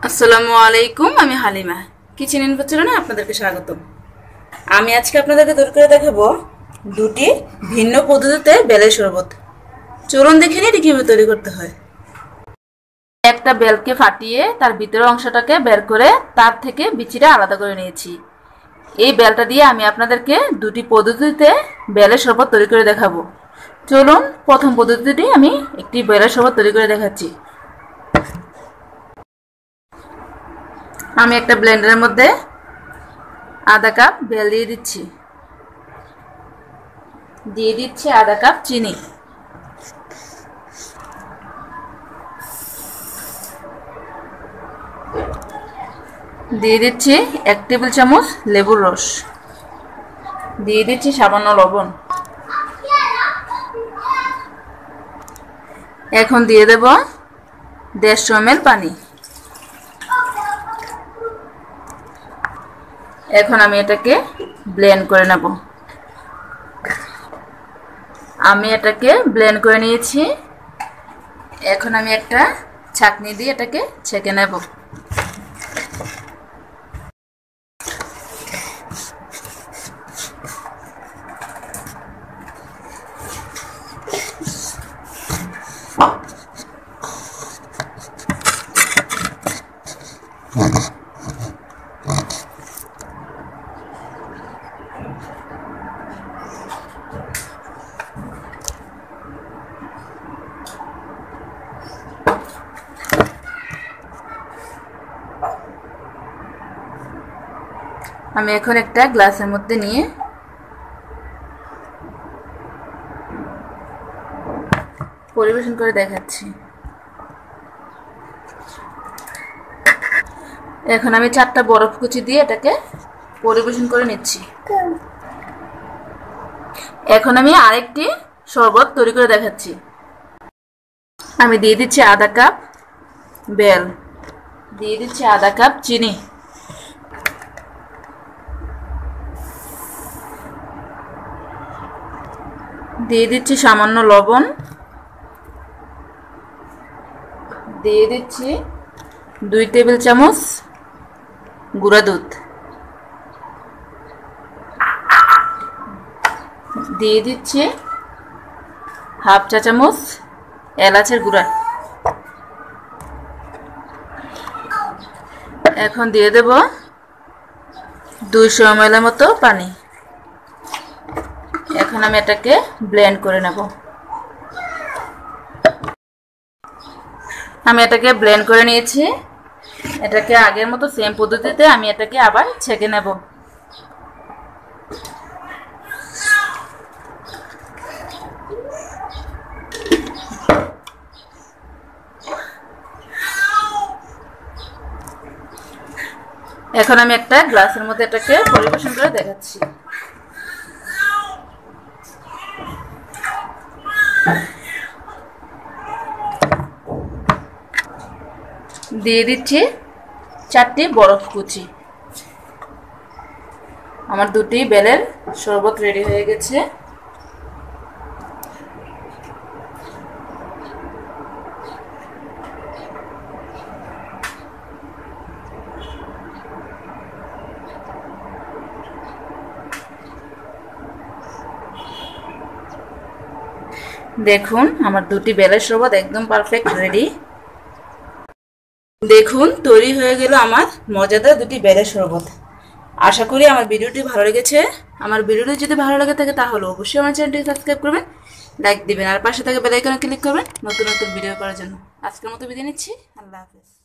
আসসালামু আলাইকুম, আমি হালিমা কিচেন ইনফরমেশনে আপনাদেরকে স্বাগতম। আমি আজকে আপনাদেরকে তৈরি করে দেখাবো দুটি ভিন্ন পদ্ধতিতে বেলের শরবত। চলুন দেখে নিই এটা কিভাবে তৈরি করতে হয়। একটা বেলকে ফাটিয়ে তার ভিতরের অংশটাকে বের করে তার থেকে বিচিটা আলাদা করে নিয়েছি। এই বেলটা দিয়ে আমি আপনাদেরকে দুটি পদ্ধতিতে বেলের শরবত তৈরি করে দেখাবো। চলুন প্রথম পদ্ধতিটি আমি একটি বেলের শরবত তৈরি করে দেখাচ্ছি। আমি একটা ব্লেন্ডারের মধ্যে আধা কাপ বেল দিয়ে দিচ্ছি আধা কাপ চিনি, দিয়ে দিচ্ছি 1 টেবিল চামচ লেবুর রস, দিয়ে দিচ্ছি সামান্য লবণ। এখন দিয়ে দেব 150 ml পানি। এখন আমি এটাকে ব্লেন্ড করে নেব। আমি এটাকে ব্লেন্ড করে নিয়েছি। এখন আমি একটা ছাঁকনি দিয়ে এটাকে ছেঁকে নেব। আমি এখন একটা গ্লাসের মধ্যে নিয়ে পরিবেশন করে দেখাচ্ছি। এখন আমি 4টা বরফ কুচি দিয়ে এটাকে পরিবেশন করে নিচ্ছি। এখন আমি আরেকটি শরবত তৈরি করে দেখাচ্ছি। আমি দিয়ে দিচ্ছি আধা কাপ বেল, দিয়ে দিচ্ছি আধা কাপ চিনি, দিয়ে দিচ্ছি সামান্য লবণ, দিয়ে দিচ্ছি 2 টেবিল চামচ গুঁড়া দুধ, দিয়ে দিচ্ছি হাফ চা চামচ এলাচের গুঁড়া। এখন দিয়ে দেব 200 ml মতো পানি। এখন আমি এটাকে ব্লেন্ড করে নেব। আমি এটাকে ব্লেন্ড করে নিয়েছি। এটাকে আগের মতো সেম পদ্ধতিতে আমি এটাকে আবার ছেঁকে নেব। এখন আমি একটা গ্লাসের মধ্যে এটাকে পরিবেশন করে দেখাচ্ছি। দিয়ে দিচ্ছি 4টি বরফ কুচি। আমার দুটি বেলের শরবত রেডি হয়ে গেছে। দেখুন আমার দুটি বেলের শরবত একদম পারফেক্ট রেডি। দেখুন তৈরি হয়ে গেল আমার মজাদার দুটি বেলের শরবত। আশা করি আমার ভিডিওটি ভালো লেগেছে। আমার ভিডিওটি যদি ভালো লাগে থাকে তাহলে অবশ্যই আমার চ্যানেলটি সাবস্ক্রাইব করবেন, লাইক দিবেন আর পাশে থাকা বেল আইকনে ক্লিক করবেন নতুন নতুন ভিডিও করার জন্য। আজকের মতো বিদায় নিচ্ছি। আল্লাহ হাফেজ।